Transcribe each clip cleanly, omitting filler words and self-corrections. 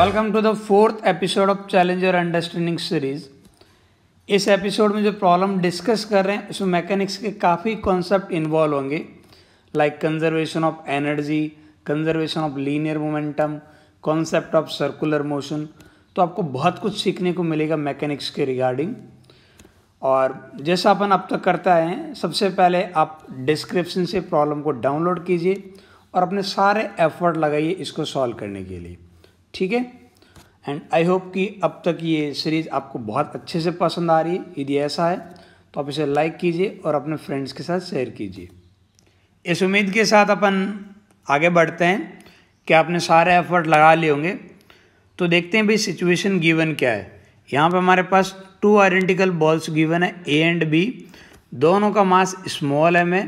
Welcome to the fourth episode of challenge your understanding series. इस episode में जो problem discuss कर रहे हैं उसमें मैकेनिक्स के काफ़ी कॉन्सेप्ट इन्वॉल्व होंगे, like conservation of energy, conservation of linear momentum, concept of circular motion. तो आपको बहुत कुछ सीखने को मिलेगा मैकेनिक्स के रिगार्डिंग। और जैसा अपन अब तक करता है, सबसे पहले आप डिस्क्रिप्शन से प्रॉब्लम को डाउनलोड कीजिए और अपने सारे एफर्ट लगाइए इसको सॉल्व करने के लिए, ठीक है। एंड आई होप कि अब तक ये सीरीज़ आपको बहुत अच्छे से पसंद आ रही है। यदि ऐसा है तो आप इसे लाइक कीजिए और अपने फ्रेंड्स के साथ शेयर कीजिए। इस उम्मीद के साथ अपन आगे बढ़ते हैं कि आपने सारे एफर्ट लगा लिए होंगे। तो देखते हैं भाई सिचुएशन गिवन क्या है। यहाँ पे हमारे पास टू आइडेंटिकल बॉल्स गिवन है, ए एंड बी। दोनों का मास स्मॉल एम है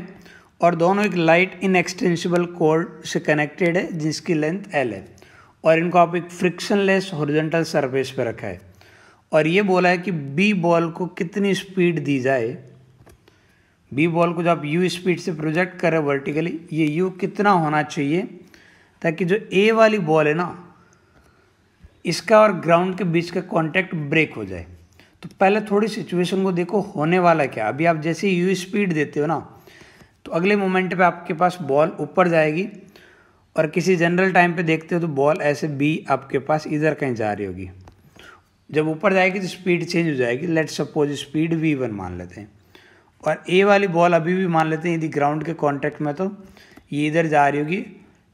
और दोनों एक लाइट इनएक्सटेंसिबल कॉर्ड से कनेक्टेड है जिसकी लेंथ एल है, और इनको आप एक फ्रिक्शनलेस हॉरिजॉन्टल सरफेस पे रखा है। और ये बोला है कि बी बॉल को कितनी स्पीड दी जाए। बी बॉल को जब आप यू स्पीड से प्रोजेक्ट करें वर्टिकली, ये यू कितना होना चाहिए ताकि जो ए वाली बॉल है ना, इसका और ग्राउंड के बीच का कांटेक्ट ब्रेक हो जाए। तो पहले थोड़ी सिचुएशन को देखो, होने वाला क्या। अभी आप जैसे यू स्पीड देते हो ना, तो अगले मोमेंट पे आपके पास बॉल ऊपर जाएगी और किसी जनरल टाइम पे देखते हो तो बॉल ऐसे बी आपके पास इधर कहीं जा रही होगी। जब ऊपर जाएगी तो स्पीड चेंज हो जाएगी। लेट सपोज स्पीड v1 मान लेते हैं, और ए वाली बॉल अभी भी मान लेते हैं यदि ग्राउंड के कांटेक्ट में, तो ये इधर जा रही होगी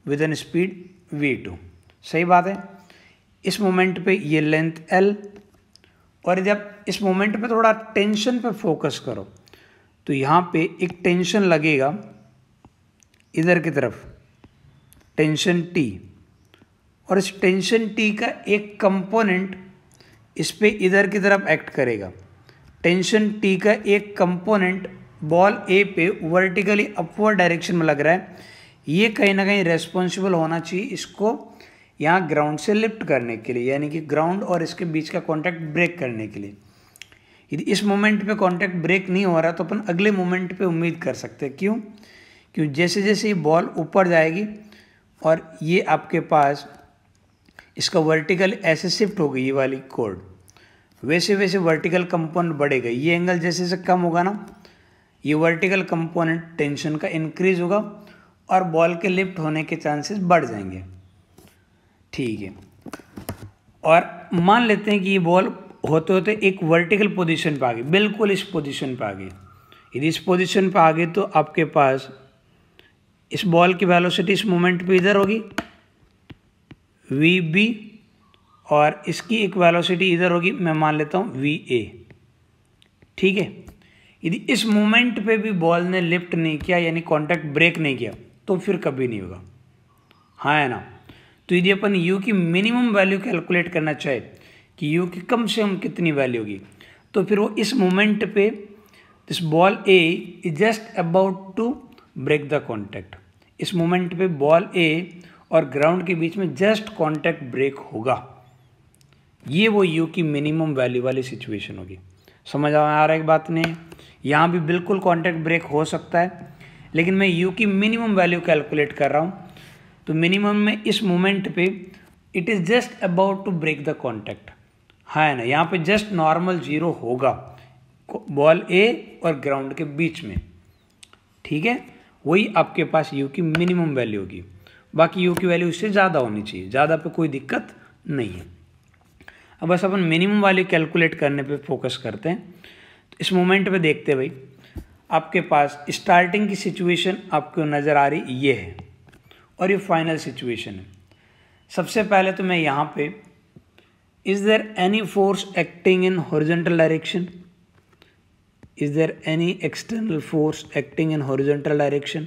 विद एन स्पीड v2। सही बात है। इस मोमेंट पे ये लेंथ l, और यदि आप इस मोमेंट पे थोड़ा टेंशन पे फोकस करो तो यहाँ पे एक टेंशन लगेगा इधर की तरफ, टेंशन T, और इस टेंशन T का एक कंपोनेंट इस पे इधर की तरफ एक्ट करेगा। टेंशन T का एक कंपोनेंट बॉल A पे वर्टिकली अपवर्ड डायरेक्शन में लग रहा है। ये कहीं ना कहीं रेस्पॉन्सिबल होना चाहिए इसको यहाँ ग्राउंड से लिफ्ट करने के लिए, यानी कि ग्राउंड और इसके बीच का कॉन्टैक्ट ब्रेक करने के लिए। यदि इस मोमेंट पे कॉन्टैक्ट ब्रेक नहीं हो रहा तो अपन अगले मोमेंट पे उम्मीद कर सकते हैं। क्यों जैसे जैसे ये बॉल ऊपर जाएगी और ये आपके पास इसका वर्टिकल ऐसे शिफ्ट हो गई, ये वाली कॉर्ड, वैसे वैसे वर्टिकल कंपोनेंट बढ़ेगा। ये एंगल जैसे जैसे कम होगा ना, ये वर्टिकल कंपोनेंट टेंशन का इंक्रीज होगा और बॉल के लिफ्ट होने के चांसेस बढ़ जाएंगे, ठीक है। और मान लेते हैं कि ये बॉल होते होते एक वर्टिकल पोजीशन पे आ गई, बिल्कुल इस पोजीशन पे आ गई। यदि इस पोजीशन पे आ गई तो आपके पास इस बॉल की वेलोसिटी इस मोमेंट पे इधर होगी vb, और इसकी एक वेलोसिटी इधर होगी, मैं मान लेता हूँ va, ठीक है। यदि इस मोमेंट पे भी बॉल ने लिफ्ट नहीं किया, यानी कांटेक्ट ब्रेक नहीं किया, तो फिर कभी नहीं होगा, हाँ है ना। तो यदि अपन u की मिनिमम वैल्यू कैलकुलेट करना चाहे कि u की कम से कम कितनी वैल्यू होगी, तो फिर वो इस मोमेंट पे this ball a is just about to break the contact. इस मोमेंट पे बॉल A और ग्राउंड के बीच में जस्ट कांटेक्ट ब्रेक होगा। ये वो U की मिनिमम वैल्यू वाली सिचुएशन होगी। समझ आ रहा है एक बात नहीं? यहाँ भी बिल्कुल कांटेक्ट ब्रेक हो सकता है, लेकिन मैं U की मिनिमम वैल्यू कैलकुलेट कर रहा हूँ। तो मिनिमम में इस मोमेंट पे it is just about to break the contact, हाँ है ना। यहाँ पे जस्ट नॉर्मल जीरो होगा बॉल A और ग्राउंड के बीच में, ठीक है। वही आपके पास u की मिनिमम वैल्यू होगी। बाकी u की वैल्यू इससे ज़्यादा होनी चाहिए, ज़्यादा पे कोई दिक्कत नहीं है। अब बस अपन मिनिमम वैल्यू कैलकुलेट करने पे फोकस करते हैं। तो इस मोमेंट पे देखते हैं भाई, आपके पास स्टार्टिंग की सिचुएशन आपको नज़र आ रही ये है, और ये फाइनल सिचुएशन है। सबसे पहले तो मैं यहाँ पे is there any force acting in horizontal direction, is there any external force acting in horizontal direction,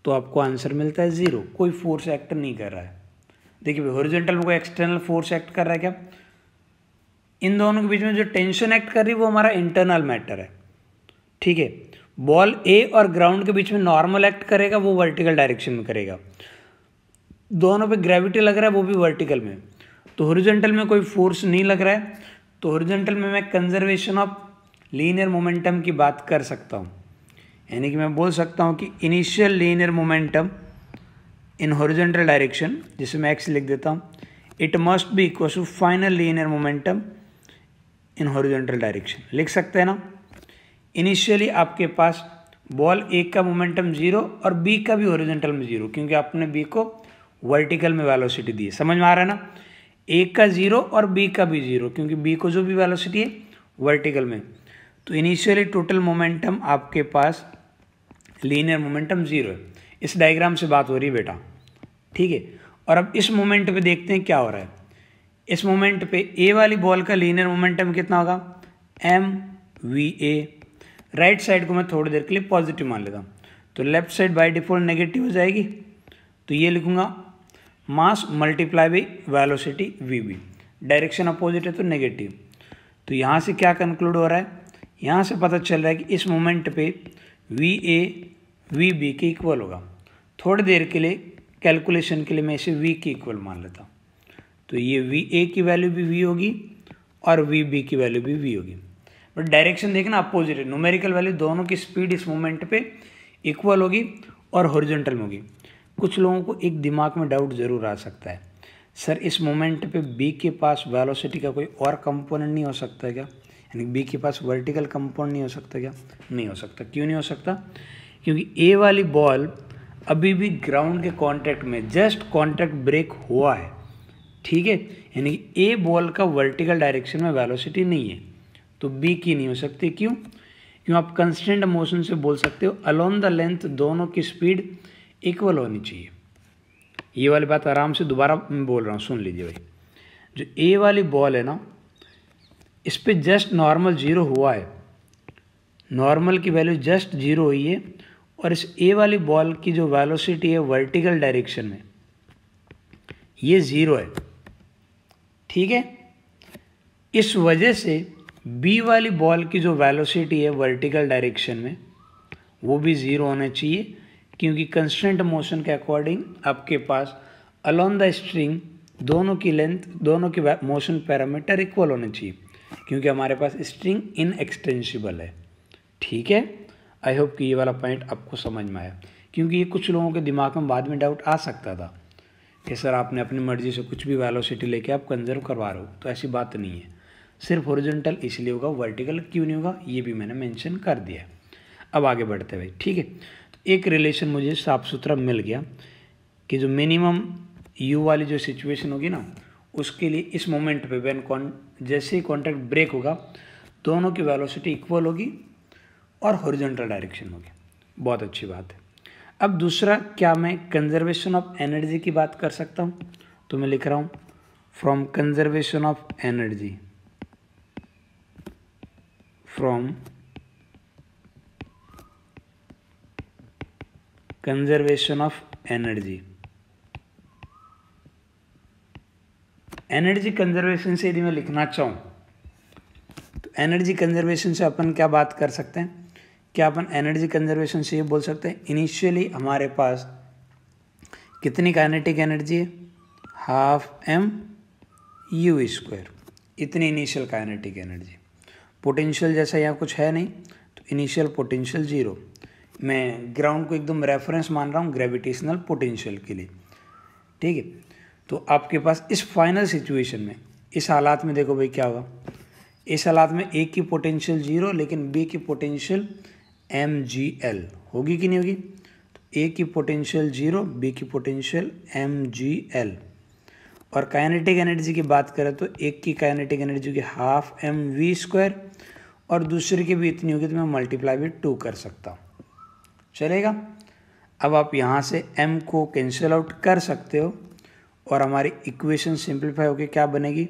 तो आपको आंसर मिलता है 0। कोई फोर्स एक्ट नहीं कर रहा है। देखिए भाई, हॉरिजॉन्टल में कोई एक्सटर्नल फोर्स एक्ट कर रहा है क्या? इन दोनों के बीच में जो टेंशन एक्ट कर रही है वो हमारा इंटरनल मैटर है, ठीक है। बॉल A और ग्राउंड के बीच में नॉर्मल एक्ट करेगा, वो वर्टिकल डायरेक्शन में करेगा। दोनों पे ग्रेविटी लग रहा है, वो भी वर्टिकल में। तो हॉरिजॉन्टल में कोई फोर्स नहीं लग रहा है, तो हॉरिजॉन्टल में मैं कंजर्वेशन ऑफ लीनियर मोमेंटम की बात कर सकता हूँ। यानी कि मैं बोल सकता हूँ कि initial linear momentum in horizontal direction, जिसे मैं x लिख देता हूँ, it must be equal to final linear momentum in horizontal direction. लिख सकते हैं ना। इनिशियली आपके पास बॉल ए का मोमेंटम 0 और बी का भी हॉरिजॉन्टल में 0, क्योंकि आपने बी को वर्टिकल में वेलोसिटी दी है। समझ में आ रहा है ना। ए का 0 और बी का भी 0, क्योंकि बी को जो भी वेलोसिटी है वर्टिकल में। तो इनिशियली टोटल मोमेंटम आपके पास लीनियर मोमेंटम 0 है। इस डायग्राम से बात हो रही है बेटा, ठीक है। और अब इस मोमेंट पे देखते हैं क्या हो रहा है। इस मोमेंट पे ए वाली बॉल का लीनियर मोमेंटम कितना होगा, mva। राइट साइड को मैं थोड़ी देर के लिए पॉजिटिव मान लेता हूँ, तो left side by default negative हो जाएगी। तो ये लिखूंगा मास multiply by velocity vb। Direction opposite है तो नेगेटिव। तो यहाँ से क्या कंक्लूड हो रहा है, यहाँ से पता चल रहा है कि इस मोमेंट पे va vb के इक्वल होगा। थोड़ी देर के लिए कैलकुलेशन के लिए मैं इसे v के इक्वल मान लेता हूँ। तो ये va की वैल्यू भी v होगी और vb की वैल्यू भी v होगी। बट डायरेक्शन देखना अपोजिट है। न्यूमेरिकल वैल्यू दोनों की स्पीड इस मोमेंट पे इक्वल होगी और हॉरिजॉन्टल में होगी। कुछ लोगों को एक दिमाग में डाउट ज़रूर आ सकता है, सर इस मोमेंट पे b के पास वेलोसिटी का कोई और कंपोनेंट नहीं हो सकता क्या, यानी b के पास वर्टिकल कंपोनेंट नहीं हो सकता क्या। नहीं हो सकता। क्यों नहीं हो सकता, क्योंकि ए वाली बॉल अभी भी ग्राउंड के कांटेक्ट में, जस्ट कांटेक्ट ब्रेक हुआ है, ठीक है। यानी कि ए बॉल का वर्टिकल डायरेक्शन में वेलोसिटी नहीं है, तो बी की नहीं हो सकती। क्यों, क्यों आप कंस्टेंट मोशन से बोल सकते हो अलोंग द लेंथ दोनों की स्पीड इक्वल होनी चाहिए। ये वाली बात आराम से दोबारा मैं बोल रहा हूँ, सुन लीजिए भाई। जो ए वाली बॉल है ना, इस पर जस्ट नॉर्मल 0 हुआ है, नॉर्मल की वैल्यू जस्ट 0 हुई है, और इस ए वाली बॉल की जो वेलोसिटी है वर्टिकल डायरेक्शन में ये 0 है, ठीक है। इस वजह से बी वाली बॉल की जो वेलोसिटी है वर्टिकल डायरेक्शन में वो भी 0 होना चाहिए, क्योंकि कंस्टेंट मोशन के अकॉर्डिंग आपके पास अलोंग द स्ट्रिंग दोनों की लेंथ, दोनों की मोशन पैरामीटर इक्वल होने चाहिए, क्योंकि हमारे पास स्ट्रिंग इनएक्सटेंसिबल है, ठीक है। आई होप कि ये वाला पॉइंट आपको समझ में आया, क्योंकि ये कुछ लोगों के दिमाग में बाद में डाउट आ सकता था कि सर आपने अपनी मर्जी से कुछ भी वेलोसिटी लेके आप कंजर्व करवा रहे हो, तो ऐसी बात नहीं है। सिर्फ हॉरिजॉन्टल इसलिए होगा, वर्टिकल क्यों नहीं होगा ये भी मैंने मेंशन कर दिया है। अब आगे बढ़ते भाई, ठीक है। तो एक रिलेशन मुझे साफ सुथरा मिल गया कि जो मिनिमम यू वाली जो सिचुएशन होगी ना, उसके लिए इस मोमेंट पे व्हेन जैसे ही कॉन्टैक्ट ब्रेक होगा दोनों की वेलोसिटी इक्वल होगी और हॉरिजॉन्टल डायरेक्शन होगी। बहुत अच्छी बात है। अब दूसरा, क्या मैं कंजर्वेशन ऑफ एनर्जी की बात कर सकता हूँ, तो मैं लिख रहा हूँ from conservation of energy, from conservation of energy. Energy conservation से यदि मैं लिखना चाहूँ तो एनर्जी कंजर्वेशन से अपन क्या बात कर सकते हैं, क्या अपन एनर्जी कंजर्वेशन से ये बोल सकते हैं इनिशियली हमारे पास कितनी काइनेटिक एनर्जी है, 12m u², इतनी इनिशियल काइनेटिक एनर्जी। पोटेंशियल जैसा यहाँ कुछ है नहीं, तो इनिशियल पोटेंशियल 0। मैं ग्राउंड को एकदम रेफरेंस मान रहा हूँ ग्रेविटेशनल पोटेंशियल के लिए, ठीक है। तो आपके पास इस फाइनल सिचुएशन में, इस हालात में देखो भाई क्या होगा। इस हालात में ए की पोटेंशियल 0, लेकिन बी की पोटेंशियल mgl होगी कि नहीं होगी। तो ए की पोटेंशियल 0, बी की पोटेंशियल mgl। और काइनेटिक एनर्जी की बात करें तो एक की काइनेटिक एनर्जी की 12mv² और दूसरे की भी इतनी होगी, तो मैं मल्टीप्लाई भी 2 कर सकता हूँ, चलेगा। अब आप यहाँ से m को कैंसिल आउट कर सकते हो और हमारी इक्वेशन सिंप्लीफाई होकर क्या बनेगी,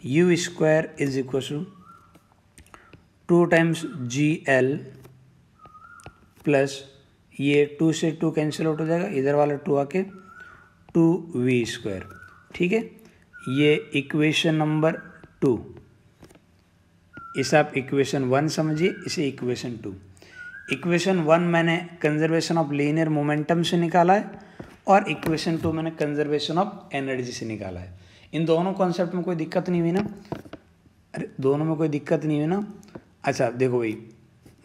u² is equal to 2 times gl plus ये 2 से 2 कैंसिल आउट हो जाएगा, इधर वाला 2 आके 2v², ठीक है। ये इक्वेशन नंबर 2, इसे आप इक्वेशन 1 समझिए, इसे इक्वेशन 2। इक्वेशन 1 मैंने कंजर्वेशन ऑफ लीनियर मोमेंटम से निकाला है और इक्वेशन 2 मैंने कंजर्वेशन ऑफ एनर्जी से निकाला है। इन दोनों कॉन्सेप्ट में कोई दिक्कत नहीं हुई ना, अरे दोनों में कोई दिक्कत नहीं हुई ना। अच्छा देखो भाई,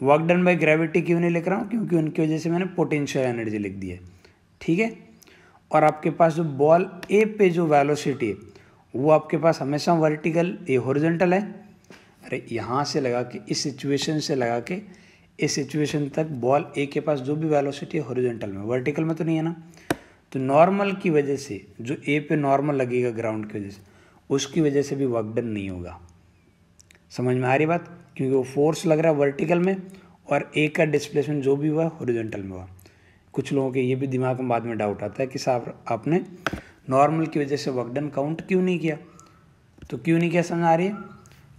वर्क डन बाय ग्रेविटी क्यों नहीं लिख रहा हूँ, क्योंकि उनकी वजह से मैंने पोटेंशियल एनर्जी लिख दी है, ठीक है। और आपके पास जो बॉल ए पे जो वेलोसिटी है वो आपके पास हमेशा वर्टिकल, ये हॉरिजॉन्टल है। अरे यहाँ से लगा के, इस सिचुएशन से लगा के इस सिचुएशन तक बॉल ए के पास जो भी वेलोसिटी है हॉरिजॉन्टल में, वर्टिकल में तो नहीं है ना। तो नॉर्मल की वजह से जो ए पे नॉर्मल लगेगा ग्राउंड की वजह से, उसकी वजह से भी वर्क डन नहीं होगा। समझ में आ रही बात? क्योंकि वो फोर्स लग रहा है वर्टिकल में और ए का डिस्प्लेसमेंट जो भी हुआ हॉरिजॉन्टल में हुआ। कुछ लोगों के ये भी दिमाग में बाद में डाउट आता है कि साहब आपने नॉर्मल की वजह से वर्क डन काउंट क्यों नहीं किया। तो क्यों नहीं किया समझ आ रही है?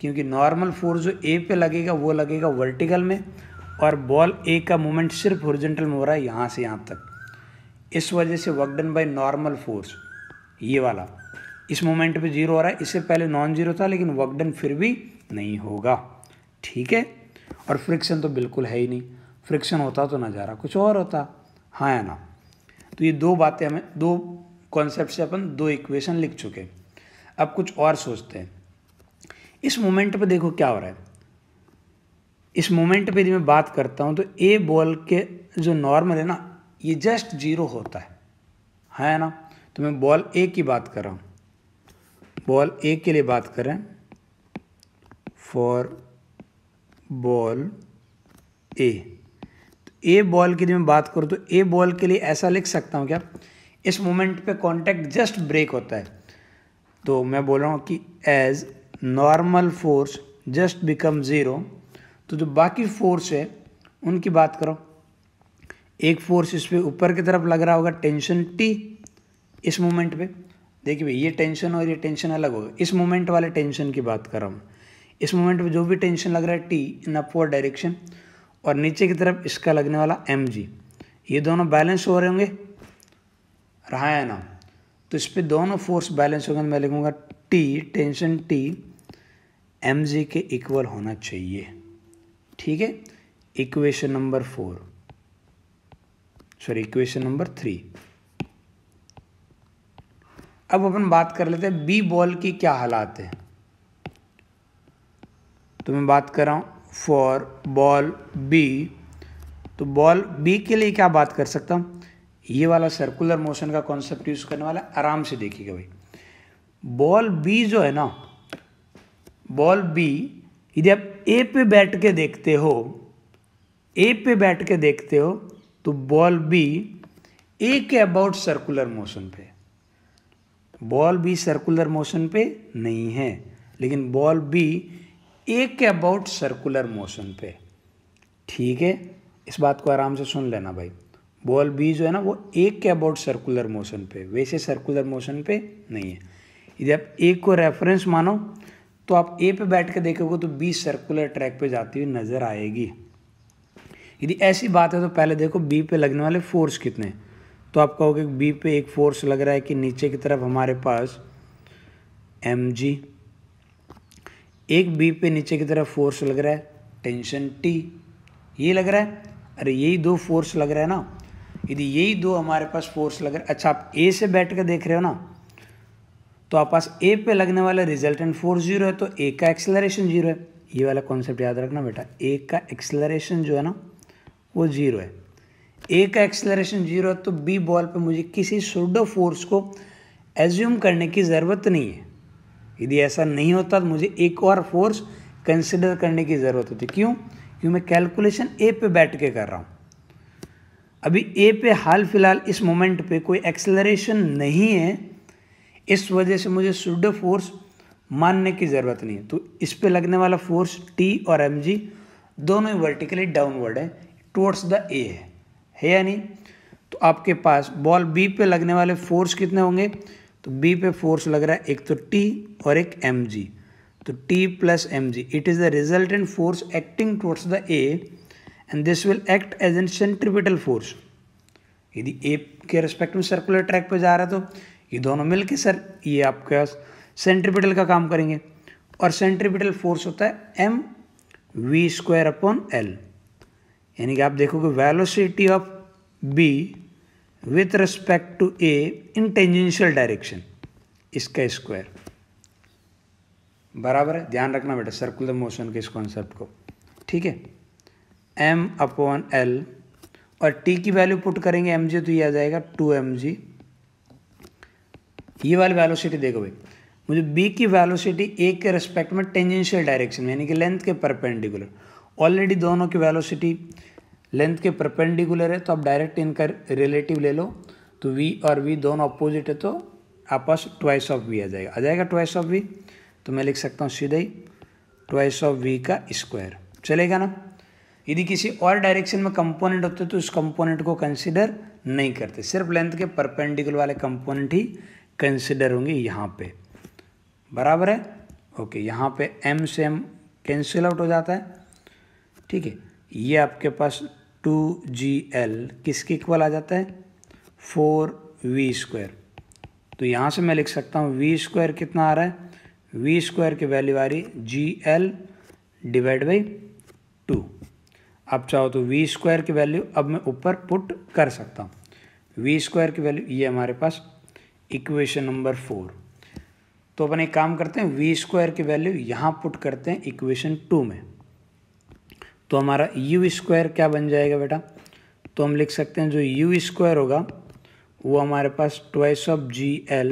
क्योंकि नॉर्मल फोर्स जो ए पे लगेगा वो लगेगा वर्टिकल में, और बॉल ए का मूवमेंट सिर्फ हॉरिजॉन्टल में हो रहा है यहाँ से यहाँ तक। इस वजह से work done by normal force, ये वाला इस मोमेंट पे जीरो हो रहा है, इससे पहले नॉन जीरो था लेकिन वर्क डन फिर भी नहीं होगा। ठीक है। और फ्रिक्शन तो बिल्कुल है ही नहीं, फ्रिक्शन होता तो नज़ारा कुछ और होता, हाँ या ना। तो ये दो बातें हमें, दो कॉन्सेप्ट से अपन दो इक्वेशन लिख चुके। अब कुछ और सोचते हैं। इस मोमेंट पे देखो क्या हो रहा है। इस मोमेंट पे यदि मैं बात करता हूँ तो ए बॉल के जो नॉर्मल है ना, ये जस्ट जीरो होता है ना। तो मैं बॉल ए की बात कर रहा हूँ, बॉल ए के लिए बात करें, फॉर बॉल ए। तो ए बॉल की यदि मैं बात करूँ तो ए बॉल के लिए ऐसा लिख सकता हूँ क्या, इस मोमेंट पे कांटेक्ट जस्ट ब्रेक होता है। तो मैं बोल रहा हूँ कि as normal force just become zero, तो जो बाकी फोर्स है उनकी बात करो। एक फोर्स इस पे ऊपर की तरफ लग रहा होगा, टेंशन टी इस मोमेंट पे। देखिए भाई ये टेंशन और ये टेंशन अलग होगा, इस मोमेंट वाले टेंशन की बात कर रहा हूँ। इस मोमेंट पे जो भी टेंशन लग रहा है टी इन अपवर्ड डायरेक्शन, और नीचे की तरफ इसका लगने वाला एम जी, ये दोनों बैलेंस हो रहे होंगे, रहा है ना। तो इस पे दोनों फोर्स बैलेंस होंगे, मैं लिखूँगा T, tension T M G के इक्वल होना चाहिए। ठीक है। Equation number 4, sorry equation number 3। अब अपन बात कर लेते हैं बी बॉल की क्या हालात है। तो मैं बात कर रहा हूँ फॉर बॉल बी। तो बॉल बी के लिए क्या बात कर सकता हूँ, ये वाला सर्कुलर मोशन का कॉन्सेप्ट यूज करने वाला, आराम से देखिएगा भाई। बॉल बी जो है ना, बॉल बी यदि आप ए पे बैठ के देखते हो, ए पे बैठ के देखते हो, तो बॉल बी ए के अबाउट सर्कुलर मोशन पे, बॉल बी सर्कुलर मोशन पे नहीं है, लेकिन बॉल बी ए के अबाउट सर्कुलर मोशन पे। ठीक है, इस बात को आराम से सुन लेना भाई। बॉल बी जो है ना वो ए के अबाउट सर्कुलर मोशन पे, वैसे सर्कुलर मोशन पे नहीं है। यदि आप ए को रेफरेंस मानो तो आप ए पे बैठ के देखोगे तो बी सर्कुलर ट्रैक पे जाती हुई नजर आएगी। यदि ऐसी बात है तो पहले देखो बी पे लगने वाले फोर्स कितने। तो आप कहोगे बी पे एक फोर्स लग रहा है कि नीचे की तरफ हमारे पास एम जी, एक बी पे नीचे की तरफ फोर्स लग रहा है टेंशन टी, ये लग रहा है। अरे यही दो फोर्स लग रहा है ना, यदि यही दो हमारे पास फोर्स लग रहा है। अच्छा आप ए से बैठ कर देख रहे हो ना, तो आप पास ए पे लगने वाला रिजल्टेंट फोर्स जीरो है, तो ए का एक्सेलरेशन जीरो है। ये वाला कॉन्सेप्ट याद रखना बेटा, ए का एक्सेलरेशन जो है ना वो जीरो है। ए का एक्सेलरेशन जीरो है तो बी बॉल पे मुझे किसी सूडो फोर्स को एज्यूम करने की ज़रूरत नहीं है। यदि ऐसा नहीं होता तो मुझे एक और फोर्स कंसिडर करने की ज़रूरत होती। क्यों? क्योंकि मैं कैलकुलेशन ए पे बैठ के कर रहा हूँ। अभी ए पे हाल फिलहाल इस मोमेंट पे कोई एक्सेलरेशन नहीं है, इस वजह से मुझे सूडो फोर्स मानने की ज़रूरत नहीं है। तो इस पे लगने वाला फोर्स टी और एम जी दोनों ही वर्टिकली डाउनवर्ड है, टुवर्ड्स द ए है या नहीं। तो आपके पास बॉल बी पे लगने वाले फोर्स कितने होंगे, तो बी पे फोर्स लग रहा है एक तो टी और एक एम जी, तो T plus M G, it is the resultant force acting towards the A and this will act as an centripetal force. यदि ए के रेस्पेक्ट में सर्कुलर ट्रैक पे जा रहा है तो ये दोनों मिलके सर ये आपके पास सेंट्रीपिटल का काम करेंगे, और सेंट्रीपिटल फोर्स होता है M V square upon L. यानी कि आप देखोगे velocity of B with respect to A in tangential direction, इसका स्क्वायर बराबर है। ध्यान रखना बेटा सर्कुलर मोशन के इस कॉन्सेप्ट को, ठीक है। एम अपॉन एल, और टी की वैल्यू पुट करेंगे एम जी, तो ये आ जाएगा 2 mg। ये वाली वेलोसिटी देखो भाई, मुझे बी की वेलोसिटी ए के रिस्पेक्ट में टेंजेंशियल डायरेक्शन में यानी कि लेंथ के परपेंडिकुलर, ऑलरेडी दोनों की वेलोसिटी लेंथ के परपेंडिकुलर है, तो आप डायरेक्ट इनका रिलेटिव ले लो, तो v और v दोनों अपोजिट है, तो आपस ट्वाइस ऑफ v आ जाएगा ट्वाइस ऑफ v, तो मैं लिख सकता हूँ सीधे ही ट्वाइस ऑफ v का स्क्वायर, चलेगा ना। यदि किसी और डायरेक्शन में कंपोनेंट होते तो उस कंपोनेंट को कंसिडर नहीं करते, सिर्फ लेंथ के परपेंडिकुलर वाले कंपोनेंट ही कंसिडर होंगे यहाँ पे, बराबर है। ओके, यहाँ पे m से m कैंसिल आउट हो जाता है, ठीक है। ये आपके पास 2gl किसके इक्वल आ जाता है 4v स्क्वायर, तो यहाँ से मैं लिख सकता हूँ v स्क्वायर कितना आ रहा है, v स्क्वायर की वैल्यू आ रही है gl डिवाइड बाई 2। आप चाहो तो v स्क्वायर की वैल्यू अब मैं ऊपर पुट कर सकता हूँ, v स्क्वायर की वैल्यू ये हमारे पास इक्वेशन नंबर 4। तो अपन एक काम करते हैं, v स्क्वायर की वैल्यू यहाँ पुट करते हैं इक्वेशन 2 में, तो हमारा u स्क्वायर क्या बन जाएगा बेटा, तो हम लिख सकते हैं जो u स्क्वायर होगा वो हमारे पास ट्वाइस ऑफ gl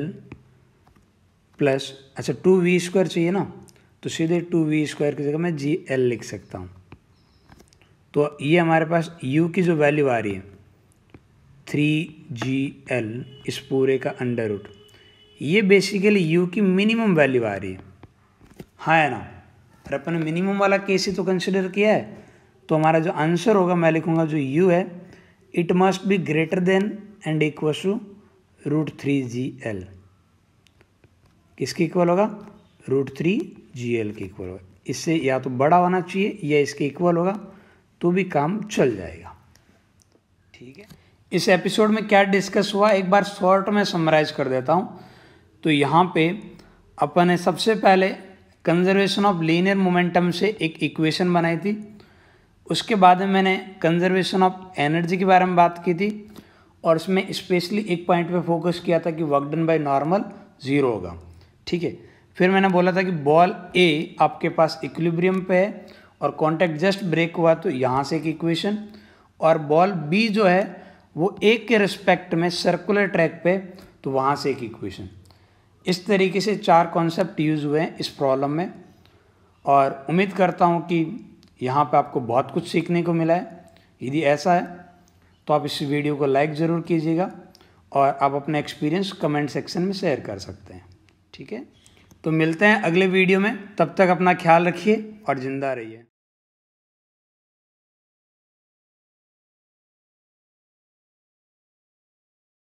प्लस, अच्छा 2v स्क्वायर चाहिए ना, तो सीधे 2v स्क्वायर की जगह मैं gl लिख सकता हूँ। तो ये हमारे पास u की जो वैल्यू आ रही है 3gl इस पूरे का अंडर रूट, ये बेसिकली u की मिनिमम वैल्यू आ रही है, हाँ है ना। और अपन ने मिनिमम वाला केस ही तो कंसिडर किया है, तो हमारा जो आंसर होगा मैं लिखूंगा जो u है it must be greater than and equal to √3gl, किसके इक्वल होगा √3gl के इक्वल होगा, इससे या तो बड़ा होना चाहिए या इसके इक्वल होगा तो भी काम चल जाएगा, ठीक है। इस एपिसोड में क्या डिस्कस हुआ एक बार शॉर्ट में समराइज कर देता हूँ। तो यहाँ पे अपन ने सबसे पहले कंजर्वेशन ऑफ लीनियर मोमेंटम से एक इक्वेशन बनाई थी, उसके बाद में मैंने कंजर्वेशन ऑफ एनर्जी के बारे में बात की थी, और उसमें स्पेशली एक पॉइंट पे फोकस किया था कि वर्क डन बाय नॉर्मल 0 होगा, ठीक है। फिर मैंने बोला था कि बॉल ए आपके पास इक्विलिब्रियम पे है और कॉन्टैक्ट जस्ट ब्रेक हुआ, तो यहाँ से एक इक्वेशन, और बॉल बी जो है वो ए के रिस्पेक्ट में सर्कुलर ट्रैक पे, तो वहाँ से एक इक्वेशन। इस तरीके से 4 कॉन्सेप्ट यूज़ हुए हैं इस प्रॉब्लम में, और उम्मीद करता हूँ कि यहाँ पे आपको बहुत कुछ सीखने को मिला है। यदि ऐसा है तो आप इस वीडियो को लाइक ज़रूर कीजिएगा, और आप अपना एक्सपीरियंस कमेंट सेक्शन में शेयर कर सकते हैं, ठीक है। तो मिलते हैं अगले वीडियो में, तब तक अपना ख्याल रखिए और ज़िंदा रहिए।